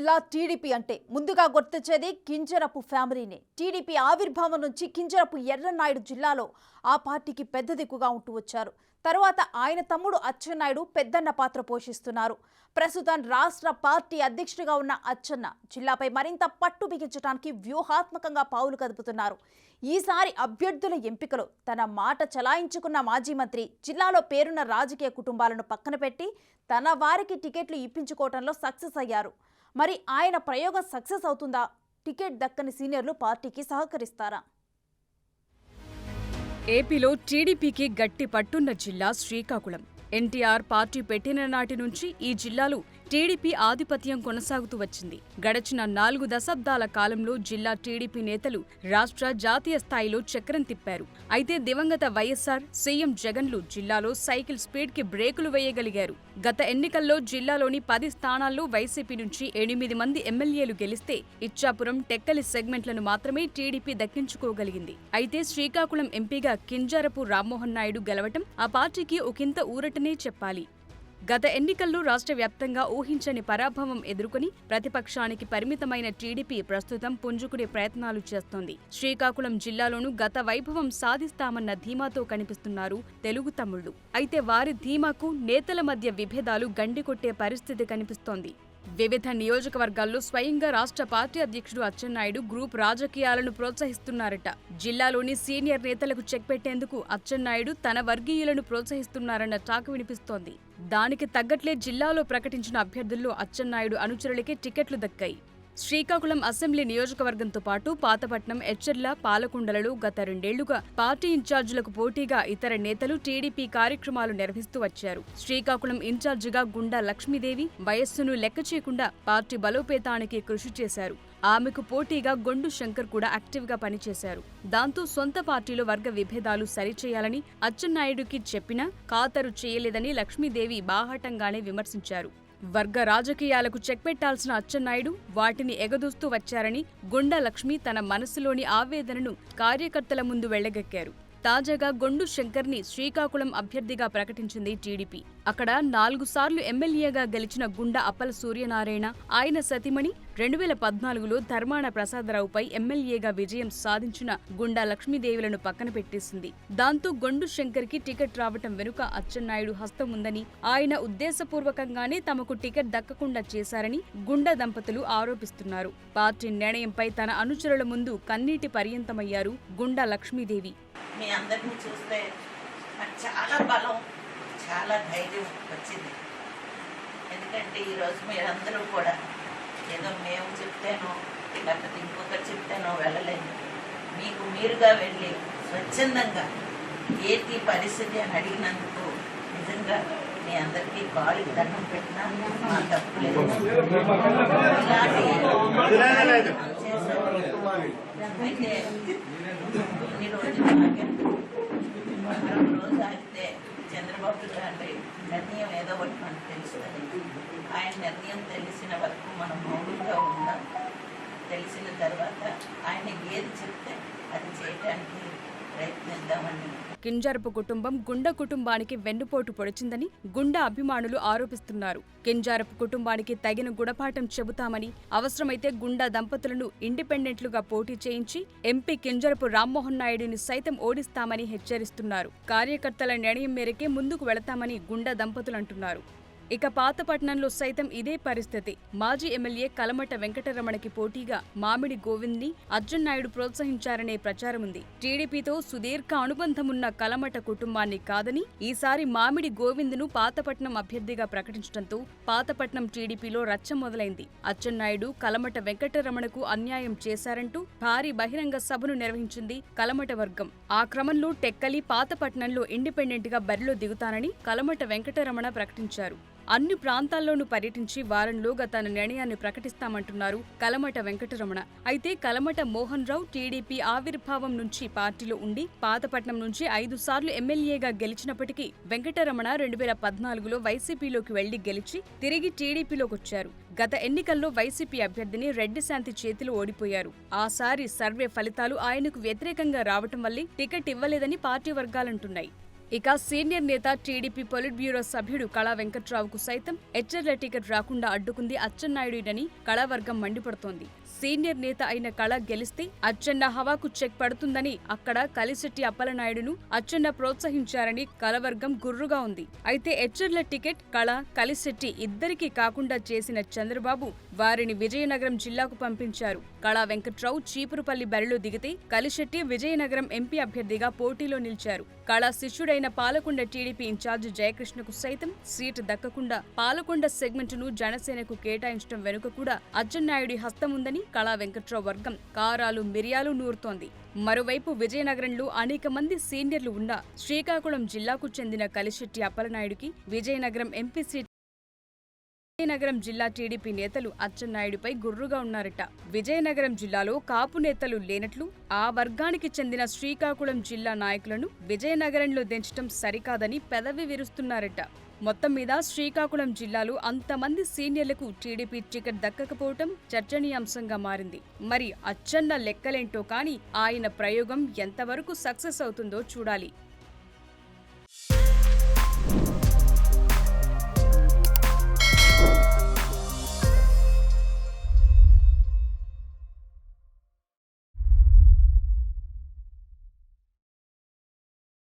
జిల్లా టీడీపీ అంటే ముందుగా గుర్తొచ్చేది కింజరపు ఫ్యామిలీనే. టీడీపీ ఆవిర్భావం నుంచి కింజరపు ఎర్రన్నాయుడు జిల్లాలో ఆ పార్టీకి పెద్ద దిక్కుగా ఉంటూ వచ్చారు. తరువాత ఆయన తమ్ముడు అచ్చెన్నాయుడు పెద్దన్న పాత్ర పోషిస్తున్నారు. ప్రస్తుతం రాష్ట్ర పార్టీ అధ్యక్షుడిగా ఉన్న అచ్చెన్న జిల్లాపై మరింత పట్టు బిగించడానికి వ్యూహాత్మకంగా పావులు కదుపుతున్నారు. ఈసారి అభ్యర్థుల ఎంపికలో తన మాట చలాయించుకున్న మాజీ మంత్రి జిల్లాలో పేరున్న రాజకీయ కుటుంబాలను పక్కన పెట్టి తన వారికి టికెట్లు ఇప్పించుకోవడంలో సక్సెస్ అయ్యారు. మరి ఆయన ప్రయోగం సక్సెస్ అవుతుందా? టికెట్ దక్కని సీనియర్లు పార్టీకి సహకరిస్తారా? ఏపీలో టీడీపీకి గట్టి పట్టున్న జిల్లా శ్రీకాకుళం. ఎన్టీఆర్ పార్టీ పెట్టిన నాటి నుంచి ఈ జిల్లాలో టీడీపీ ఆధిపత్యం కొనసాగుతూ వచ్చింది. గడచిన 4 దశాబ్దాల కాలంలో జిల్లా టీడీపీ నేతలు రాష్ట్ర, జాతీయ స్థాయిలో చక్రం తిప్పారు. అయితే దివంగత వైఎస్ఆర్, సీఎం జగన్లు జిల్లాలో సైకిల్ స్పీడ్ కి బ్రేకులు వేయగలిగారు. గత ఎన్నికల్లో జిల్లాలోని 10 స్థానాల్లో వైసీపీ నుంచి 8 మంది ఎమ్మెల్యేలు గెలిస్తే ఇచ్చాపురం, టెక్కలి సెగ్మెంట్లను మాత్రమే టీడీపీ దక్కించుకోగలిగింది. అయితే శ్రీకాకుళం ఎంపీగా కింజరపు రామ్మోహన్ నాయుడు గెలవటం ఆ పార్టీకి ఒకంత ఊరటనే చెప్పాలి. గత ఎన్నికల్లో రాష్ట్ర వ్యాప్తంగా ఊహించని పరాభవం ఎదుర్కొని ప్రతిపక్షానికి పరిమితమైన టీడీపీ ప్రస్తుతం పుంజుకునే ప్రయత్నాలు చేస్తోంది. శ్రీకాకుళం జిల్లాలోనూ గత వైభవం సాధిస్తామన్న ధీమాతో కనిపిస్తున్నారు తెలుగు తమ్ముళ్లు. అయితే వారి ధీమాకు నేతల మధ్య విభేదాలు గండికొట్టే పరిస్థితి కనిపిస్తోంది. వివిధ నియోజకవర్గాల్లో స్వయంగా రాష్ట్ర పార్టీ అధ్యక్షుడు అచ్చెన్నాయుడు గ్రూప్ రాజకీయాలను ప్రోత్సహిస్తున్నారట. జిల్లాలోని సీనియర్ నేతలకు చెక్ పెట్టేందుకు అచ్చెన్నాయుడు తన వర్గీయులను ప్రోత్సహిస్తున్నారన్న టాక్ వినిపిస్తోంది. దానికి తగ్గట్లే జిల్లాలో ప్రకటించిన అభ్యర్థుల్లో అచ్చెన్నాయుడు అనుచరులకే టికెట్లు దక్కాయి. శ్రీకాకుళం అసెంబ్లీ నియోజకవర్గంతో పాటు పాతపట్నం, ఎచ్చెర్ల, పాలకొండలలో గత 2 ఏళ్లుగా పార్టీ ఇన్ఛార్జీలకు పోటీగా ఇతర నేతలు టీడీపీ కార్యక్రమాలు నిర్వహిస్తూ వచ్చారు. శ్రీకాకుళం ఇన్ఛార్జిగా గుండా లక్ష్మీదేవి వయస్సును లెక్క చేయకుండా పార్టీ బలోపేతానికి కృషి చేశారు. ఆమెకు పోటీగా గొండు శంకర్ కూడా యాక్టివ్గా పనిచేశారు. దాంతో సొంత పార్టీలో వర్గ విభేదాలు సరిచేయాలని అచ్చెన్నాయుడుకి చెప్పినా ఖాతరు చేయలేదని లక్ష్మీదేవి బాహాటంగానే విమర్శించారు. వర్గ రాజకీయాలకు చెక్ పెట్టాల్సిన అచ్చెన్నాయుడు వాటిని ఎగదూస్తూ వచ్చారని గుండా లక్ష్మి తన మనసులోని ఆవేదనను కార్యకర్తల ముందు వెళ్లగక్కారు. తాజాగా గొండు శంకర్ని శ్రీకాకుళం అభ్యర్థిగా ప్రకటించింది టీడీపీ. అక్కడ 4 సార్లు ఎమ్మెల్యేగా గెలిచిన గుండా అప్పల సూర్యనారాయణ, ఆయన సతీమణి 2014లో ధర్మాన ప్రసాదరావుపై ఎమ్మెల్యేగా విజయం సాధించిన గుండా లక్ష్మీదేవులను పక్కన పెట్టేసింది. దాంతో గొండు శంకర్కి టికెట్ రావటం వెనుక అచ్చెన్నాయుడు హస్తం ఉందని, ఆయన ఉద్దేశపూర్వకంగానే తమకు టికెట్ దక్కకుండా చేశారని గుండా దంపతులు ఆరోపిస్తున్నారు. పార్టీ నిర్ణయంపై తన అనుచరుల ముందు కన్నీటి పర్యంతమయ్యారు గుండా లక్ష్మీదేవి. మీ అందరినీ చూస్తే నాకు చాలా బలం, చాలా ధైర్యం వచ్చింది. ఎందుకంటే ఈరోజు మీరందరూ కూడా ఏదో మేము చెప్తేనో లేకపోతే ఇంకొకరు చెప్తేనో వెళ్ళలేదు. మీకు మీరుగా వెళ్ళి స్వచ్ఛందంగా ఏంటి పరిస్థితి అని అడిగినందుకు నిజంగా మీ అందరికీ కాళ్ళకి దండం పెట్టినా మా తప్పు లేదు. అయితే ఇన్ని రోజులు రోజు ఆగితే చంద్రబాబు గారి నిర్ణయం ఏదో ఒకటి మనకు తెలుస్తుంది. ఆయన నిర్ణయం తెలిసిన వరకు మనం మౌనంగా ఉందాం. తెలిసిన తర్వాత ఆయన ఏది చెప్తే అది చేయడానికి ప్రయత్నిద్దామని. కింజరపు కుటుంబం గుండా కుటుంబానికి వెన్నుపోటు పొడిచిందని గుండా అభిమానులు ఆరోపిస్తున్నారు. కింజరపు కుటుంబానికి తగిన గుణపాఠం చెబుతామని, అవసరమైతే గుండా దంపతులను ఇండిపెండెంట్లుగా పోటీ చేయించి ఎంపీ కింజరపు రామ్మోహన్ నాయుడిని సైతం ఓడిస్తామని హెచ్చరిస్తున్నారు. కార్యకర్తల నిర్ణయం మేరకే ముందుకు వెళతామని గుండా దంపతులు అంటున్నారు. ఇక పాతపట్నంలో సైతం ఇదే పరిస్థితి. మాజీ ఎమ్మెల్యే కలమట వెంకటరమణకి పోటీగా మామిడి గోవింద్ని అచ్చెన్నాయుడు ప్రోత్సహించారనే ప్రచారముంది. టీడీపీతో సుదీర్ఘ అనుబంధమున్న కలమట కుటుంబాన్ని కాదని ఈసారి మామిడి గోవింద్ను పాతపట్నం అభ్యర్థిగా ప్రకటించడంతో పాతపట్నం టీడీపీలో రచ్చ మొదలైంది. అచ్చెన్నాయుడు కలమట వెంకటరమణకు అన్యాయం చేశారంటూ భారీ బహిరంగ సభను నిర్వహించింది కలమట వర్గం. ఆ క్రమంలో టెక్కలి, పాతపట్నంలో ఇండిపెండెంట్ గా బరిలో దిగుతానని కలమట వెంకటరమణ ప్రకటించారు. అన్ని ప్రాంతాల్లోనూ పర్యటించి వారంలోగా తన నిర్ణయాన్ని ప్రకటిస్తామంటున్నారు కలమట వెంకటరమణ. అయితే కలమట మోహన్ రావు టీడీపీ ఆవిర్భావం నుంచి పార్టీలో ఉండి పాతపట్నం నుంచి 5 సార్లు ఎమ్మెల్యేగా గెలిచినప్పటికీ వెంకటరమణ 2014లో వైసీపీలోకి వెళ్లి గెలిచి తిరిగి టీడీపీలోకొచ్చారు. గత ఎన్నికల్లో వైసీపీ అభ్యర్థిని రెడ్డి శాంతి చేతిలో ఓడిపోయారు. ఆసారి సర్వే ఫలితాలు ఆయనకు వ్యతిరేకంగా రావటం వల్లే టికెట్ ఇవ్వలేదని పార్టీ వర్గాలంటున్నాయి. ఇక సీనియర్ నేత టీడీపీ పొలిట్ బ్యూరో సభ్యుడు కళా వెంకట్రావుకు సైతం హెచ్చర్ల టికెట్ రాకుండా అడ్డుకుంది అచ్చెన్నాయుడునని కళావర్గం మండిపడుతోంది. సీనియర్ నేత అయిన కళ గెలిస్తే అచ్చెన్న హవాకు చెక్ పడుతుందని అక్కడ కలిశెట్టి అప్పలనాయుడును అచ్చెన్న ప్రోత్సహించారని కళవర్గం గుర్రుగా ఉంది. అయితే హెచ్చర్ల టికెట్ కళ కలిశెట్టి ఇద్దరికీ కాకుండా చేసిన చంద్రబాబు వారిని విజయనగరం జిల్లాకు పంపించారు. కళా వెంకట్రావు చీపురుపల్లి బరిలో దిగితే కలిశెట్టి విజయనగరం ఎంపీ అభ్యర్థిగా పోటీలో నిలిచారు. కళా శిష్యుడైన పాలకొండ టీడీపీ ఇన్ఛార్జ్ జయకృష్ణకు సైతం సీటు దక్కకుండా పాలకొండ సెగ్మెంట్ను జనసేనకు కేటాయించడం వెనుక కూడా అచ్చెన్నాయుడి హస్తముందని కళా వెంకట్రావు వర్గం కారాలు మిరియాలు నూరుతోంది. మరోవైపు విజయనగరంలో అనేక మంది సీనియర్లు ఉన్న శ్రీకాకుళం జిల్లాకు చెందిన కలిశెట్టి అప్పలనాయుడికి విజయనగరం ఎంపీ సీట్ విజయనగరం జిల్లా టీడీపీ నేతలు అచ్చెన్నాయుడిపై గుర్రుగా ఉన్నారట. విజయనగరం జిల్లాలో కాపు నేతలు లేనట్లు ఆ వర్గానికి చెందిన శ్రీకాకుళం జిల్లా నాయకులను విజయనగరంలో దించడం సరికాదని పెదవి విరుస్తున్నారట. మొత్తం మీద శ్రీకాకుళం జిల్లాలో అంతమంది సీనియర్లకు టీడీపీ టికెట్ దక్కకపోవటం చర్చనీయాంశంగా మారింది. మరి అచ్చెన్న లెక్కలేంటో కానీ ఆయన ప్రయోగం ఎంతవరకు సక్సెస్ అవుతుందో చూడాలి.